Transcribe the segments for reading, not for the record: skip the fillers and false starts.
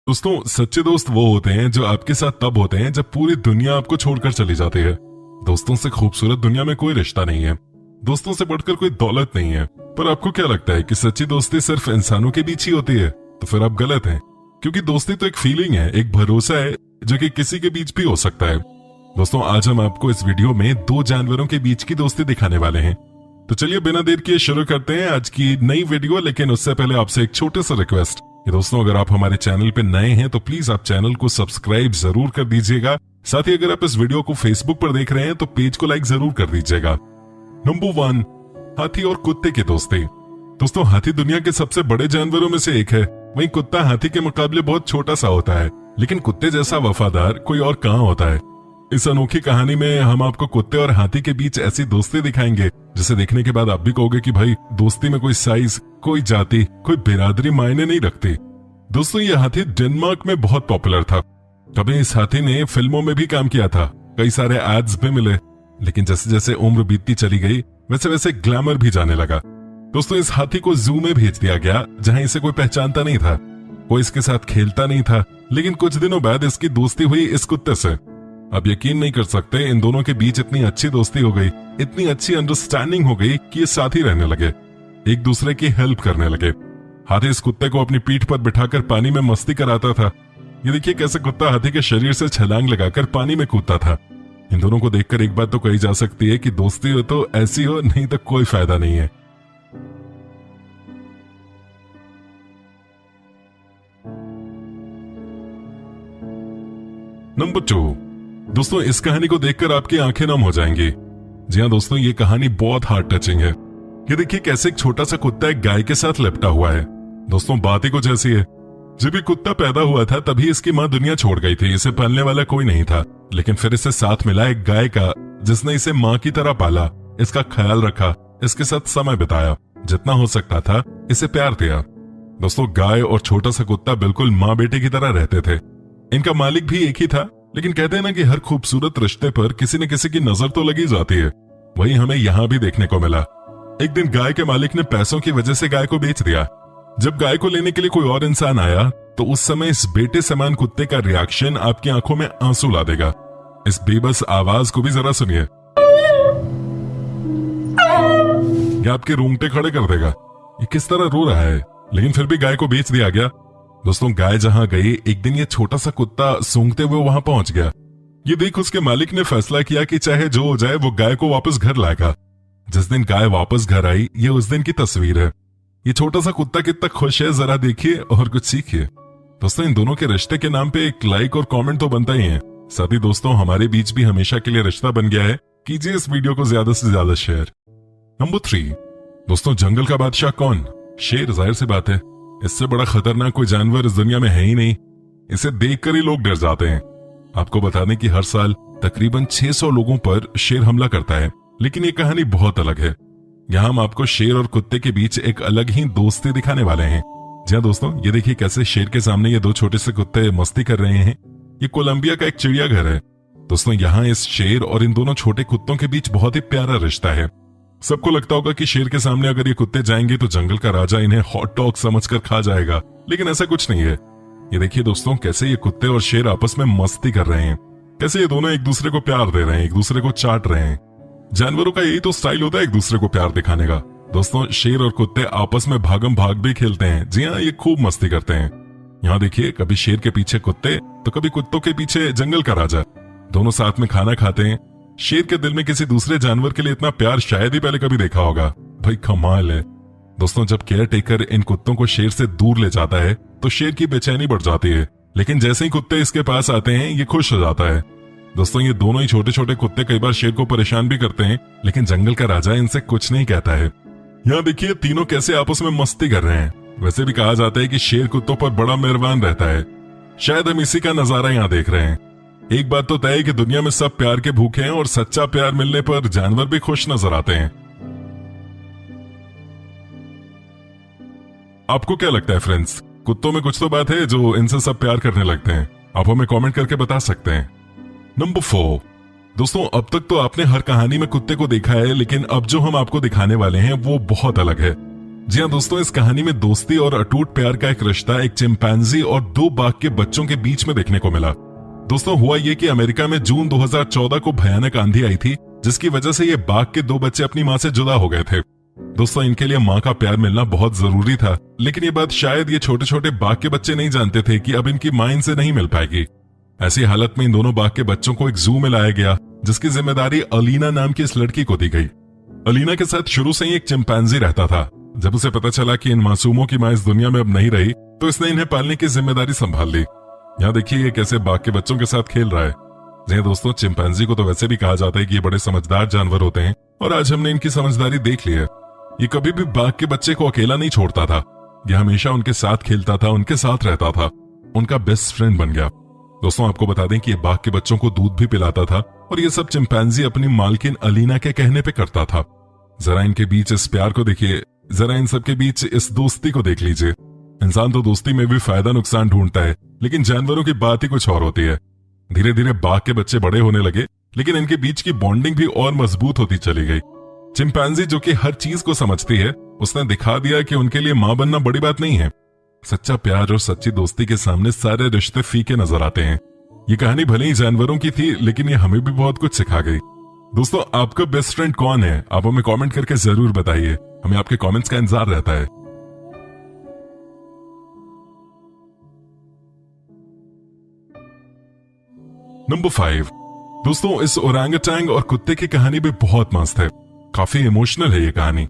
दोस्तों, सच्चे दोस्त वो होते हैं जो आपके साथ तब होते हैं जब पूरी दुनिया आपको छोड़कर चली जाती है। दोस्तों से खूबसूरत दुनिया में कोई रिश्ता नहीं है, दोस्तों से बढ़कर कोई दौलत नहीं है। पर आपको क्या लगता है कि सच्ची दोस्ती सिर्फ इंसानों के बीच ही होती है? तो फिर आप गलत हैं, क्योंकि दोस्ती तो एक फीलिंग है, एक भरोसा है जो कि किसी के बीच भी हो सकता है। दोस्तों, आज हम आपको इस वीडियो में दो जानवरों के बीच की दोस्ती दिखाने वाले हैं। तो चलिए बिना देर किए शुरू करते हैं आज की नई वीडियो। लेकिन उससे पहले आपसे एक छोटे सा रिक्वेस्ट कि दोस्तों, अगर आप हमारे चैनल पे नए हैं तो प्लीज आप चैनल को सब्सक्राइब जरूर कर दीजिएगा। साथ ही अगर आप इस वीडियो को फेसबुक पर देख रहे हैं तो पेज को लाइक जरूर कर दीजिएगा। नंबर 1, हाथी और कुत्ते की दोस्ती। दोस्तों, हाथी दुनिया के सबसे बड़े जानवरों में से एक है। वहीं कुत्ता हाथी के मुकाबले बहुत छोटा सा होता है, लेकिन कुत्ते जैसा वफादार कोई और कहाँ होता है। इस अनोखी कहानी में हम आपको कुत्ते और हाथी के बीच ऐसी दोस्ती दिखाएंगे जिसे देखने के बाद आप भी कहोगे कि भाई, दोस्ती में कोई साइज, कोई जाति, कोई बिरादरी मायने नहीं रखती। दोस्तों, ये हाथी डेनमार्क में बहुत पॉपुलर था। कभी इस हाथी ने फिल्मों में भी काम किया था, कई सारे एड्स भी मिले। लेकिन जैसे जैसे उम्र बीतती चली गई वैसे वैसे ग्लैमर भी जाने लगा। दोस्तों, इस हाथी को जू में भेज दिया गया जहां इसे कोई पहचानता नहीं था, कोई इसके साथ खेलता नहीं था। लेकिन कुछ दिनों बाद इसकी दोस्ती हुई इस कुत्ते से। अब यकीन नहीं कर सकते, इन दोनों के बीच इतनी अच्छी दोस्ती हो गई, इतनी अच्छी अंडरस्टैंडिंग हो गई कि ये साथ ही रहने लगे, एक दूसरे की हेल्प करने लगे। हाथी इस कुत्ते को अपनी पीठ पर बिठाकर पानी में मस्ती कराता था। ये देखिए कैसे कुत्ता हाथी के शरीर से छलांग लगाकर पानी में कूदता था। इन दोनों को देखकर एक बात तो कही जा सकती है कि दोस्ती हो तो ऐसी हो, नहीं तो कोई फायदा नहीं है। नंबर 2, दोस्तों, इस कहानी को देखकर आपकी आंखें नम हो जाएंगी। जी हाँ दोस्तों, ये कहानी बहुत हार्ट टचिंग है। ये देखिए कैसे एक छोटा सा कुत्ता एक गाय के साथ लिपटा हुआ है। दोस्तों, बात ही कुछ ऐसी है। जब ये कुत्ता पैदा हुआ था तभी इसकी माँ दुनिया छोड़ गई थी, इसे पालने वाला कोई नहीं था। लेकिन फिर इसे साथ मिला एक गाय का, जिसने इसे माँ की तरह पाला, इसका ख्याल रखा, इसके साथ समय बिताया, जितना हो सकता था इसे प्यार दिया। दोस्तों, गाय और छोटा सा कुत्ता बिल्कुल माँ बेटे की तरह रहते थे। इनका मालिक भी एक ही था, लेकिन कहते हैं ना कि हर खूबसूरत रिश्ते पर किसी न किसी की नजर तो लगी जाती है। वही हमें यहाँ भी देखने को मिला। एक दिन गाय के मालिक ने पैसों की वजह से गाय को बेच दिया। जब गाय को लेने के लिए कोई और इंसान आया तो उस समय इस बेटे समान कुत्ते का रिएक्शन आपकी आंखों में आंसू ला देगा। इस बेबस आवाज को भी जरा सुनिए, ये आपके रोंगटे खड़े कर देगा। ये किस तरह रो रहा है, लेकिन फिर भी गाय को बेच दिया गया। दोस्तों, गाय जहां गई, एक दिन ये छोटा सा कुत्ता सूंघते हुए वहां पहुंच गया। ये देख उसके मालिक ने फैसला किया कि चाहे जो हो जाए वो गाय को वापस घर लाएगा। जिस दिन गाय वापस घर आई, ये उस दिन की तस्वीर है। ये छोटा सा कुत्ता कितना खुश है, जरा देखिए और कुछ सीखिए। दोस्तों, इन दोनों के रिश्ते के नाम पे एक लाइक और कमेंट तो बनता ही है। साथ ही दोस्तों, हमारे बीच भी हमेशा के लिए रिश्ता बन गया है। कीजिए इस वीडियो को ज्यादा से ज्यादा शेयर। नंबर 3, दोस्तों, जंगल का बादशाह कौन? शेर, जाहिर सी बात है। इससे बड़ा खतरनाक कोई जानवर इस दुनिया में है ही नहीं। इसे देखकर ही लोग डर जाते हैं। आपको बता दें कि हर साल तकरीबन 600 लोगों पर शेर हमला करता है। लेकिन ये कहानी बहुत अलग है। यहाँ हम आपको शेर और कुत्ते के बीच एक अलग ही दोस्ती दिखाने वाले हैं। जी हाँ दोस्तों, ये देखिए कैसे शेर के सामने ये दो छोटे से कुत्ते मस्ती कर रहे हैं। ये कोलंबिया का एक चिड़ियाघर है। दोस्तों, यहाँ इस शेर और इन दोनों छोटे कुत्तों के बीच बहुत ही प्यारा रिश्ता है। सबको लगता होगा कि शेर के सामने अगर ये कुत्ते जाएंगे तो जंगल का राजा इन्हें हॉट डॉग समझकर खा जाएगा, लेकिन ऐसा कुछ नहीं है। ये देखिए दोस्तों, कैसे ये कुत्ते और शेर आपस में मस्ती कर रहे हैं, कैसे ये दोनों एक दूसरे को प्यार दे रहे हैं, एक दूसरे को चाट रहे हैं। जानवरों का यही तो स्टाइल होता है, एक दूसरे को प्यार दिखाने का। दोस्तों, शेर और कुत्ते आपस में भागम भाग भी खेलते हैं। जी हाँ, ये खूब मस्ती करते हैं। यहाँ देखिए, कभी शेर के पीछे कुत्ते तो कभी कुत्तों के पीछे जंगल का राजा। दोनों साथ में खाना खाते हैं। शेर के दिल में किसी दूसरे जानवर के लिए इतना प्यार शायद ही पहले कभी देखा होगा। भाई कमाल है। दोस्तों, जब केयर टेकर इन कुत्तों को शेर से दूर ले जाता है तो शेर की बेचैनी बढ़ जाती है, लेकिन जैसे ही कुत्ते इसके पास आते हैं ये खुश हो जाता है। दोस्तों, ये दोनों ही छोटे छोटे कुत्ते कई बार शेर को परेशान भी करते हैं, लेकिन जंगल का राजा इनसे कुछ नहीं कहता है। यहाँ देखिए तीनों कैसे आपस में मस्ती कर रहे हैं। वैसे भी कहा जाता है कि शेर कुत्तों पर बड़ा मेहरबान रहता है। शायद हम इसी का नजारा यहाँ देख रहे हैं। एक बात तो तय है कि दुनिया में सब प्यार के भूखे हैं और सच्चा प्यार मिलने पर जानवर भी खुश नजर आते हैं। आपको क्या लगता है फ्रेंड्स, कुत्तों में कुछ तो बात है जो इनसे सब प्यार करने लगते हैं? आप हमें कमेंट करके बता सकते हैं। नंबर 4, दोस्तों, अब तक तो आपने हर कहानी में कुत्ते को देखा है, लेकिन अब जो हम आपको दिखाने वाले हैं वो बहुत अलग है। जी हाँ दोस्तों, इस कहानी में दोस्ती और अटूट प्यार का एक रिश्ता एक चिंपैंजी और दो बाघ के बच्चों के बीच में देखने को मिला। दोस्तों हुआ ये कि अमेरिका में जून 2014 को भयानक आंधी आई थी, जिसकी वजह से ये बाघ के दो बच्चे अपनी मां से जुदा हो गए थे। दोस्तों इनके लिए मां का प्यार मिलना बहुत जरूरी था, लेकिन ये बात शायद ये छोटे छोटे बाघ के बच्चे नहीं जानते थे कि अब इनकी मां इनसे नहीं मिल पाएगी। ऐसी हालत में इन दोनों बाघ के बच्चों को एक जू में लाया गया, जिसकी जिम्मेदारी अलीना नाम की इस लड़की को दी गई। अलीना के साथ शुरू से ही एक चिंपैंजी रहता था। जब उसे पता चला कि इन मासूमों की मां इस दुनिया में अब नहीं रही, तो इसने इन्हें पालने की जिम्मेदारी संभाल ली। यहाँ देखिए ये कैसे बाघ के बच्चों के साथ खेल रहा है। जी दोस्तों, चिंपैंजी को तो वैसे भी कहा जाता है कि ये बड़े समझदार जानवर होते हैं, और आज हमने इनकी समझदारी देख ली है। ये कभी भी बाघ के बच्चे को अकेला नहीं छोड़ता था, ये हमेशा उनके साथ खेलता था, उनके साथ रहता था, उनका बेस्ट फ्रेंड बन गया। दोस्तों आपको बता दें कि ये बाघ के बच्चों को दूध भी पिलाता था, और ये सब चिंपैंजी अपनी मालकिन अलीना के कहने पे करता था। जरा इनके बीच इस प्यार को देखिए, जरा इन सबके बीच इस दोस्ती को देख लीजिए। इंसान तो दोस्ती में भी फायदा नुकसान ढूंढता है, लेकिन जानवरों की बात ही कुछ और होती है। धीरे धीरे बाघ के बच्चे बड़े होने लगे, लेकिन इनके बीच की बॉन्डिंग भी और मजबूत होती चली गई। चिंपैंजी जो कि हर चीज को समझती है, उसने दिखा दिया कि उनके लिए मां बनना बड़ी बात नहीं है। सच्चा प्यार और सच्ची दोस्ती के सामने सारे रिश्ते फीके नजर आते हैं। ये कहानी भले ही जानवरों की थी, लेकिन ये हमें भी बहुत कुछ सिखा गई। दोस्तों आपका बेस्ट फ्रेंड कौन है? आप हमें कमेंट करके जरूर बताइए, हमें आपके कमेंट्स का इंतजार रहता है। नंबर 5। दोस्तों इस ओरंगुटैन और कुत्ते की कहानी भी बहुत मस्त है, काफी इमोशनल है ये कहानी।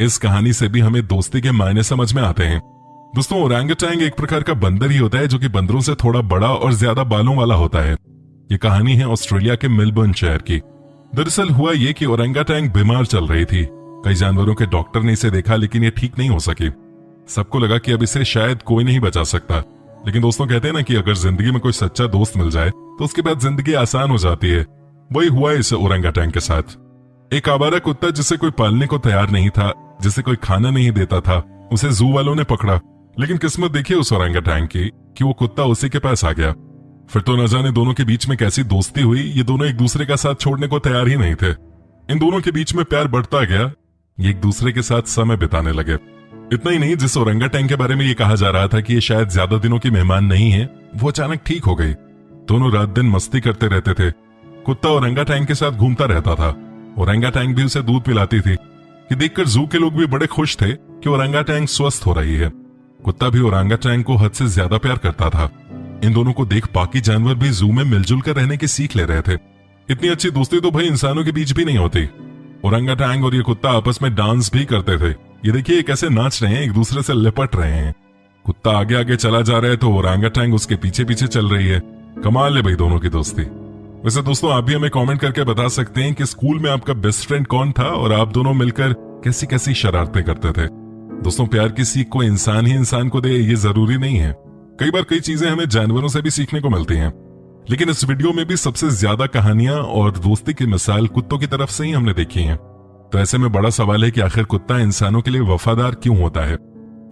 इस कहानी से भी हमें दोस्ती के मायने समझ में आते हैं। दोस्तों ओरंगुटैन एक प्रकार का बंदर ही होता है, जो कि बंदरों से थोड़ा बड़ा और ज्यादा बालों वाला होता है। ये कहानी है ऑस्ट्रेलिया के मेलबर्न शहर की। दरअसल हुआ ये कि ओरंगुटैन बीमार चल रही थी। कई जानवरों के डॉक्टर ने इसे देखा, लेकिन ये ठीक नहीं हो सकी। सबको लगा कि अब इसे शायद कोई नहीं बचा सकता, लेकिन दोस्तों कहते हैं ना कि अगर जिंदगी में कोई सच्चा दोस्त मिल जाए तो उसके बाद जिंदगी आसान हो जाती है। वही हुआ इस ओरंगुटैन के साथ। एक आवारा कुत्ता जिसे कोई पालने को तैयार नहीं था, जिसे कोई खाना नहीं देता था, उसे जू वालों ने पकड़ा। लेकिन किस्मत देखिए उस ओरंगुटैन की कि वो कुत्ता उसी के पास आ गया। फिर तो न जाने दोनों के बीच में कैसी दोस्ती हुई। ये दोनों एक दूसरे का साथ छोड़ने को तैयार ही नहीं थे। इन दोनों के बीच में प्यार बढ़ता गया, ये एक दूसरे के साथ समय बिताने लगे। इतना ही नहीं, जिस ओरंगुटैन के बारे में ये कहा जा रहा था कि ये शायद ज्यादा दिनों की मेहमान नहीं है, वो अचानक ठीक हो गई। दोनों रात दिन मस्ती करते रहते थे। कुत्ता ओरंगुटैन के साथ घूमता रहता था, ओरंगुटैन भी उसे दूध पिलाती थी। ये देखकर जू के लोग भी बड़े खुश थे कि ओरंगुटैन स्वस्थ हो रही है। कुत्ता भी ओरंगुटैन को हद से ज्यादा प्यार करता था। इन दोनों को देख बाकी जानवर भी जू में मिलजुल कर रहने की सीख ले रहे थे। इतनी अच्छी दोस्ती तो भाई इंसानों के बीच भी नहीं होती। ओरंगुटैन और ये कुत्ता आपस में डांस भी करते थे। ये देखिए कैसे नाच रहे हैं, एक दूसरे से लिपट रहे हैं। कुत्ता आगे आगे चला जा रहा है तो ओरंगुटैन उसके पीछे पीछे चल रही है। कमाल है भाई दोनों की दोस्ती। वैसे दोस्तों आप भी हमें कमेंट करके बता सकते हैं कि स्कूल में आपका बेस्ट फ्रेंड कौन था और आप दोनों मिलकर कैसी कैसी शरारतें करते थे। दोस्तों प्यार की सीख को इंसान ही इंसान को दे ये जरूरी नहीं है। कई बार कई चीजें हमें जानवरों से भी सीखने को मिलती हैं, लेकिन इस वीडियो में भी सबसे ज्यादा कहानियां और दोस्ती की मिसाल कुत्तों की तरफ से ही हमने देखी हैं। तो ऐसे में बड़ा सवाल है कि आखिर कुत्ता इंसानों के लिए वफादार क्यों होता है?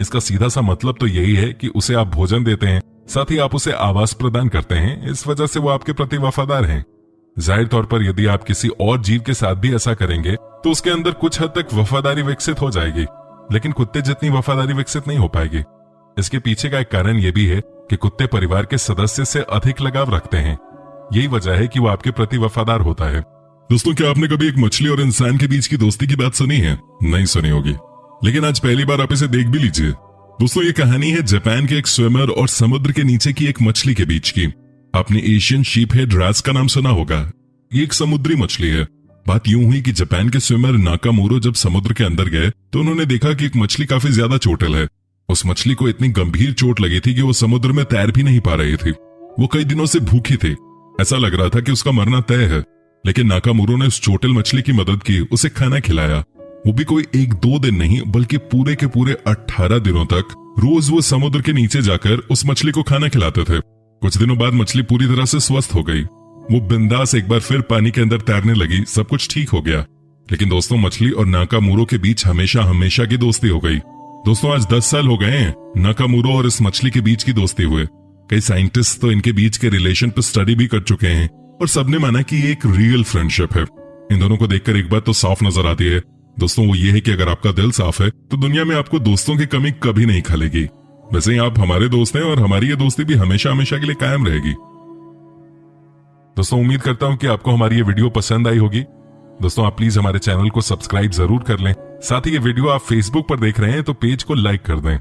इसका सीधा सा मतलब तो यही है कि उसे आप भोजन देते हैं, साथ ही आप उसे आवास प्रदान करते हैं, इस वजह से वो आपके प्रति वफादार हैं। जाहिर तौर पर यदि आप किसी और जीव के साथ भी ऐसा करेंगे तो उसके अंदर कुछ हद तक वफादारी विकसित हो जाएगी, लेकिन कुत्ते जितनी वफादारी विकसित नहीं हो पाएगी। इसके पीछे का एक कारण यह भी है कि कुत्ते परिवार के सदस्य से अधिक लगाव रखते हैं। यही वजह है कि वो आपके प्रति वफादार होता है। दोस्तों क्या आपने कभी एक मछली और इंसान के बीच की दोस्ती की बात सुनी है? नहीं सुनी होगी, लेकिन आज पहली बार आप इसे देख भी लीजिए। दोस्तों ये कहानी है जापान के एक स्विमर और समुद्र के नीचे की एक मछली के बीच की। आपने एशियन शीप हेड राज का नाम सुना होगा। ये एक समुद्री मछली है। बात यूं हुई कि जापान के स्विमर नाकामोरो जब समुद्र के अंदर गए तो उन्होंने देखा कि एक मछली काफी ज्यादा चोटिल है। उस मछली को इतनी गंभीर चोट लगी थी कि वो समुद्र में तैर भी नहीं पा रही थी। वो कई दिनों से भूखी थी, ऐसा लग रहा था कि उसका मरना तय है। लेकिन नाकामोरो ने उस चोटिल मछली की मदद की, उसे खाना खिलाया। वो भी कोई 1-2 दिन नहीं बल्कि पूरे के पूरे 18 दिनों तक रोज वो समुद्र के नीचे जाकर उस मछली को खाना खिलाते थे। कुछ दिनों बाद मछली पूरी तरह से स्वस्थ हो गई। वो बिंदास एक बार फिर पानी के अंदर तैरने लगी, सब कुछ ठीक हो गया। लेकिन दोस्तों मछली और नाकामोरो के बीच हमेशा हमेशा की दोस्ती हो गई। दोस्तों आज 10 साल हो गए हैं नाकामोरो और इस मछली के बीच की दोस्ती हुए। कई साइंटिस्ट तो इनके बीच के रिलेशन पर स्टडी भी कर चुके हैं और सबने माना कि ये एक रियल फ्रेंडशिप है। इन दोनों को देखकर एक बात तो साफ नजर आती है दोस्तों वो ये है कि अगर आपका दिल साफ है तो दुनिया में आपको दोस्तों की कमी कभी नहीं खलेगी। वैसे ही आप हमारे दोस्त हैं और हमारी ये दोस्ती भी हमेशा हमेशा के लिए कायम रहेगी। दोस्तों उम्मीद करता हूं कि आपको हमारी ये वीडियो पसंद आई होगी। दोस्तों आप प्लीज हमारे चैनल को सब्सक्राइब जरूर कर लें। साथ ही ये वीडियो आप फेसबुक पर देख रहे हैं तो पेज को लाइक कर दें।